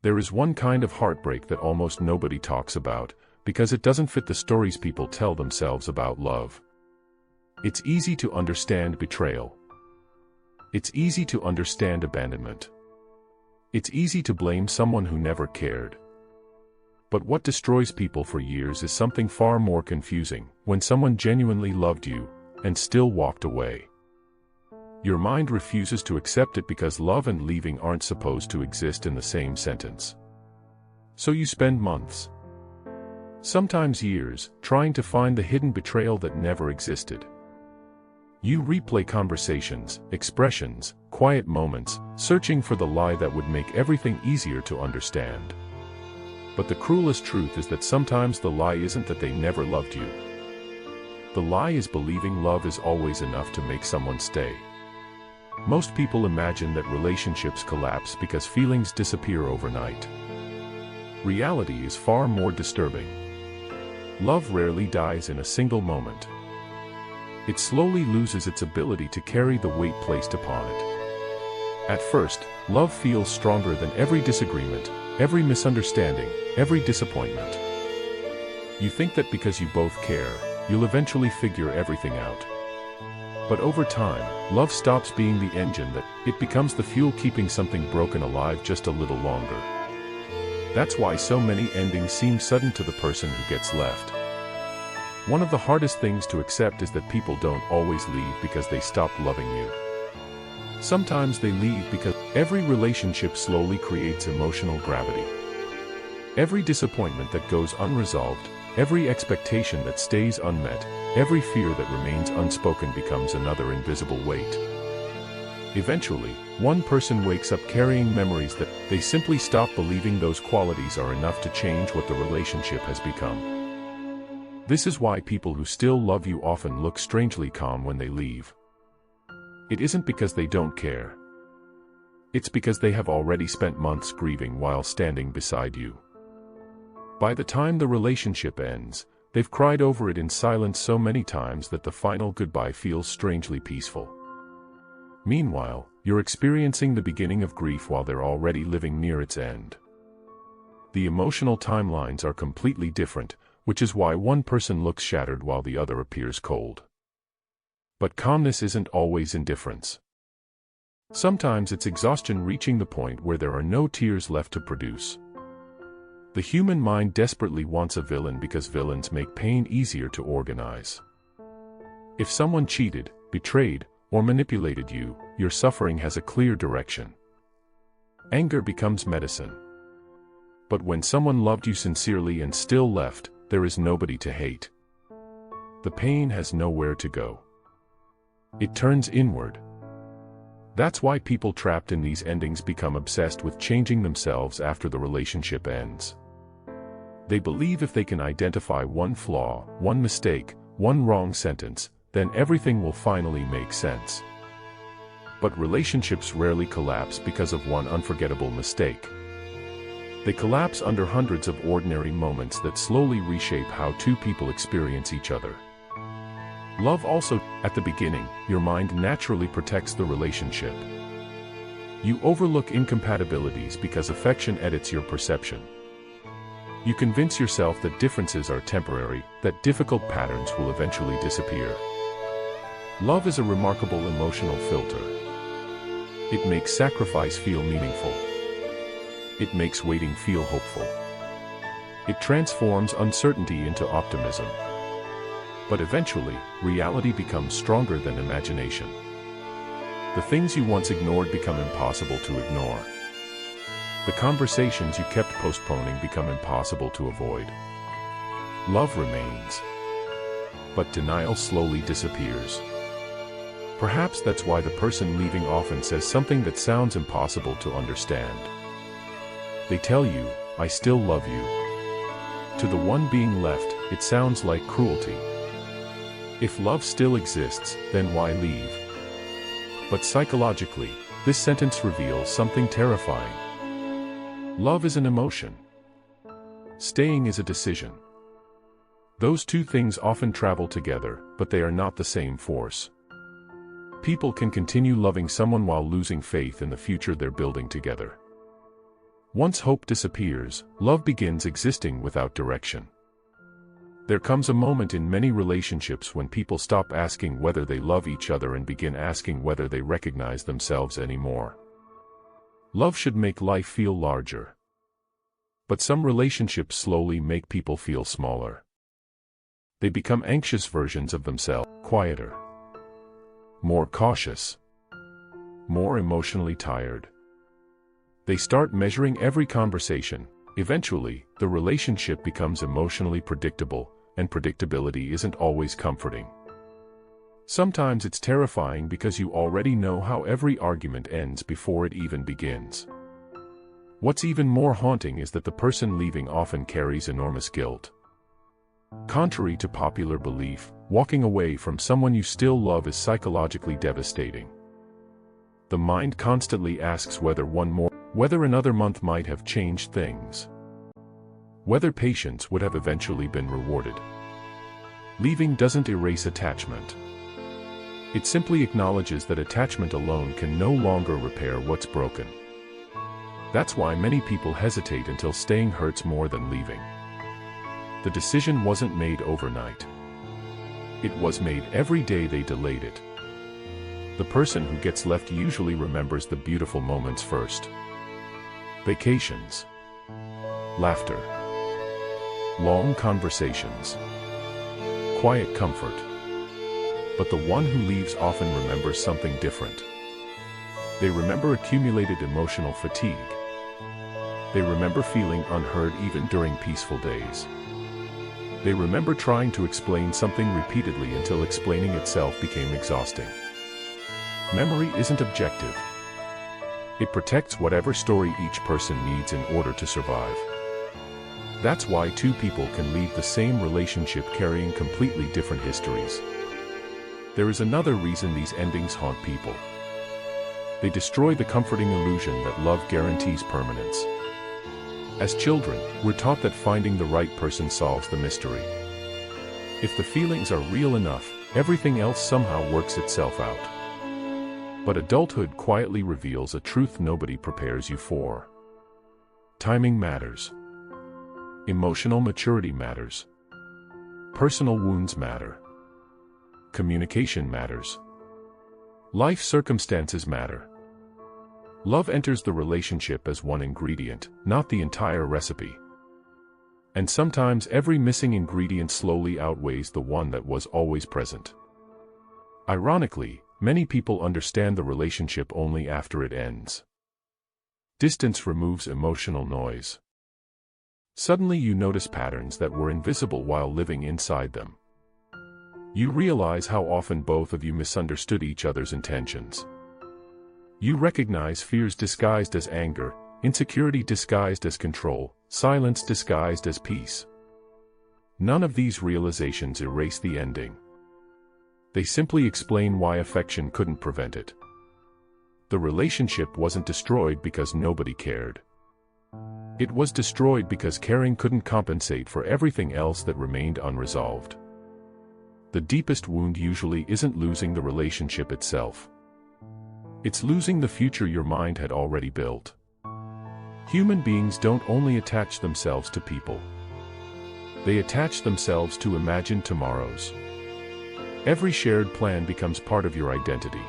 There is one kind of heartbreak that almost nobody talks about, because it doesn't fit the stories people tell themselves about love. It's easy to understand betrayal. It's easy to understand abandonment. It's easy to blame someone who never cared. But what destroys people for years is something far more confusing: when someone genuinely loved you, and still walked away. Your mind refuses to accept it because love and leaving aren't supposed to exist in the same sentence. So you spend months, sometimes years, trying to find the hidden betrayal that never existed. You replay conversations, expressions, quiet moments, searching for the lie that would make everything easier to understand. But the cruelest truth is that sometimes the lie isn't that they never loved you. The lie is believing love is always enough to make someone stay. Most people imagine that relationships collapse because feelings disappear overnight. Reality is far more disturbing. Love rarely dies in a single moment. It slowly loses its ability to carry the weight placed upon it. At first, love feels stronger than every disagreement, every misunderstanding, every disappointment. You think that because you both care, you'll eventually figure everything out. But over time, love stops being the engine it becomes the fuel keeping something broken alive just a little longer. That's why so many endings seem sudden to the person who gets left. One of the hardest things to accept is that people don't always leave because they stop loving you. Sometimes they leave because every relationship slowly creates emotional gravity. Every disappointment that goes unresolved, every expectation that stays unmet, every fear that remains unspoken becomes another invisible weight. Eventually, one person wakes up carrying memories that they simply stop believing those qualities are enough to change what the relationship has become. This is why people who still love you often look strangely calm when they leave. It isn't because they don't care. It's because they have already spent months grieving while standing beside you. By the time the relationship ends, they've cried over it in silence so many times that the final goodbye feels strangely peaceful. Meanwhile, you're experiencing the beginning of grief while they're already living near its end. The emotional timelines are completely different, which is why one person looks shattered while the other appears cold. But calmness isn't always indifference. Sometimes it's exhaustion reaching the point where there are no tears left to produce. The human mind desperately wants a villain because villains make pain easier to organize. If someone cheated, betrayed, or manipulated you, your suffering has a clear direction. Anger becomes medicine. But when someone loved you sincerely and still left, there is nobody to hate. The pain has nowhere to go. It turns inward. That's why people trapped in these endings become obsessed with changing themselves after the relationship ends. They believe if they can identify one flaw, one mistake, one wrong sentence, then everything will finally make sense. But relationships rarely collapse because of one unforgettable mistake. They collapse under hundreds of ordinary moments that slowly reshape how two people experience each other. Love also, at the beginning, your mind naturally protects the relationship. You overlook incompatibilities because affection edits your perception. You convince yourself that differences are temporary, that difficult patterns will eventually disappear. Love is a remarkable emotional filter. It makes sacrifice feel meaningful. It makes waiting feel hopeful. It transforms uncertainty into optimism. But eventually, reality becomes stronger than imagination. The things you once ignored become impossible to ignore. The conversations you kept postponing become impossible to avoid. Love remains. But denial slowly disappears. Perhaps that's why the person leaving often says something that sounds impossible to understand. They tell you, "I still love you." To the one being left, it sounds like cruelty. If love still exists, then why leave? But psychologically, this sentence reveals something terrifying. Love is an emotion. Staying is a decision. Those two things often travel together, but they are not the same force. People can continue loving someone while losing faith in the future they're building together. Once hope disappears, love begins existing without direction. There comes a moment in many relationships when people stop asking whether they love each other and begin asking whether they recognize themselves anymore. Love should make life feel larger. But some relationships slowly make people feel smaller. They become anxious versions of themselves, quieter, more cautious, more emotionally tired. They start measuring every conversation. Eventually, the relationship becomes emotionally predictable, and predictability isn't always comforting. Sometimes it's terrifying because you already know how every argument ends before it even begins. What's even more haunting is that the person leaving often carries enormous guilt. Contrary to popular belief, walking away from someone you still love is psychologically devastating. The mind constantly asks whether another month might have changed things. Whether patience would have eventually been rewarded. Leaving doesn't erase attachment. It simply acknowledges that attachment alone can no longer repair what's broken. That's why many people hesitate until staying hurts more than leaving. The decision wasn't made overnight. It was made every day they delayed it. The person who gets left usually remembers the beautiful moments first. Vacations, laughter, long conversations, quiet comfort. But the one who leaves often remembers something different. They remember accumulated emotional fatigue. They remember feeling unheard even during peaceful days. They remember trying to explain something repeatedly until explaining itself became exhausting. Memory isn't objective. It protects whatever story each person needs in order to survive. That's why two people can leave the same relationship carrying completely different histories. There is another reason these endings haunt people. They destroy the comforting illusion that love guarantees permanence. As children, we're taught that finding the right person solves the mystery. If the feelings are real enough, everything else somehow works itself out. But adulthood quietly reveals a truth nobody prepares you for. Timing matters. Emotional maturity matters. Personal wounds matter. Communication matters. Life circumstances matter. Love enters the relationship as one ingredient, not the entire recipe. And sometimes every missing ingredient slowly outweighs the one that was always present. Ironically, many people understand the relationship only after it ends. Distance removes emotional noise. Suddenly you notice patterns that were invisible while living inside them. You realize how often both of you misunderstood each other's intentions. You recognize fears disguised as anger, insecurity disguised as control, silence disguised as peace. None of these realizations erase the ending. They simply explain why affection couldn't prevent it. The relationship wasn't destroyed because nobody cared. It was destroyed because caring couldn't compensate for everything else that remained unresolved. The deepest wound usually isn't losing the relationship itself. It's losing the future your mind had already built. Human beings don't only attach themselves to people. They attach themselves to imagined tomorrows. Every shared plan becomes part of your identity.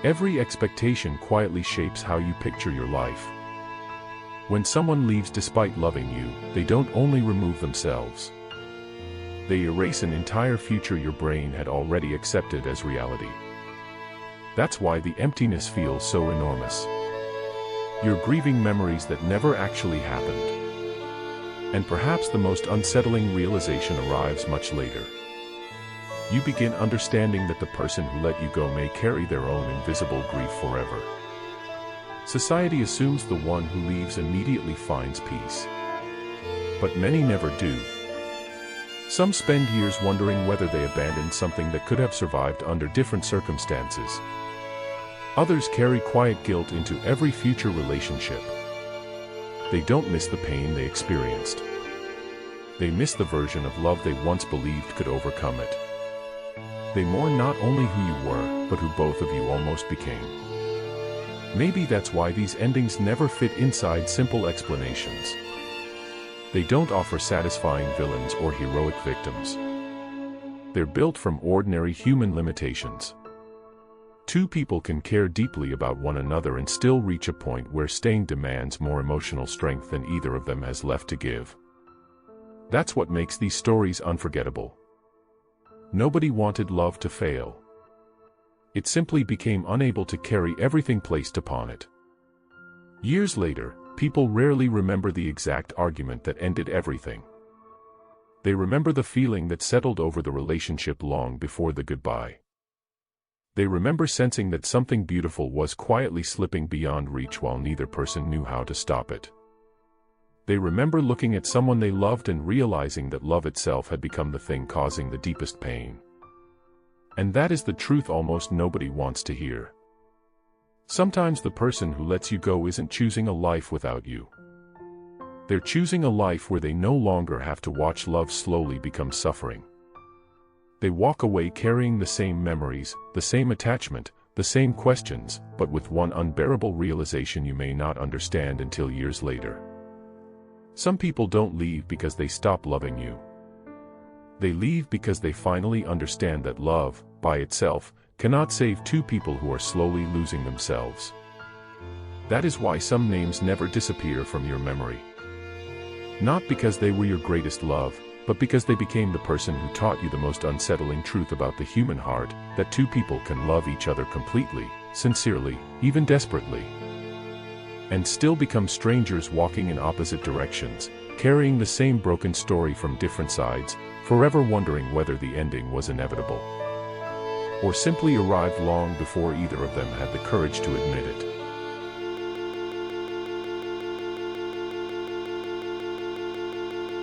Every expectation quietly shapes how you picture your life. When someone leaves despite loving you, they don't only remove themselves. They erase an entire future your brain had already accepted as reality. That's why the emptiness feels so enormous. You're grieving memories that never actually happened. And perhaps the most unsettling realization arrives much later. You begin understanding that the person who let you go may carry their own invisible grief forever. Society assumes the one who leaves immediately finds peace. But many never do. Some spend years wondering whether they abandoned something that could have survived under different circumstances. Others carry quiet guilt into every future relationship. They don't miss the pain they experienced. They miss the version of love they once believed could overcome it. They mourn not only who you were, but who both of you almost became. Maybe that's why these endings never fit inside simple explanations. They don't offer satisfying villains or heroic victims. They're built from ordinary human limitations. Two people can care deeply about one another and still reach a point where staying demands more emotional strength than either of them has left to give. That's what makes these stories unforgettable. Nobody wanted love to fail. It simply became unable to carry everything placed upon it. Years later, people rarely remember the exact argument that ended everything. They remember the feeling that settled over the relationship long before the goodbye. They remember sensing that something beautiful was quietly slipping beyond reach while neither person knew how to stop it. They remember looking at someone they loved and realizing that love itself had become the thing causing the deepest pain. And that is the truth almost nobody wants to hear. Sometimes the person who lets you go isn't choosing a life without you. They're choosing a life where they no longer have to watch love slowly become suffering. They walk away carrying the same memories, the same attachment, the same questions, but with one unbearable realization you may not understand until years later. Some people don't leave because they stop loving you. They leave because they finally understand that love, by itself, cannot save two people who are slowly losing themselves. That is why some names never disappear from your memory. Not because they were your greatest love, but because they became the person who taught you the most unsettling truth about the human heart, that two people can love each other completely, sincerely, even desperately, and still become strangers walking in opposite directions, carrying the same broken story from different sides, forever wondering whether the ending was inevitable, or simply arrived long before either of them had the courage to admit it.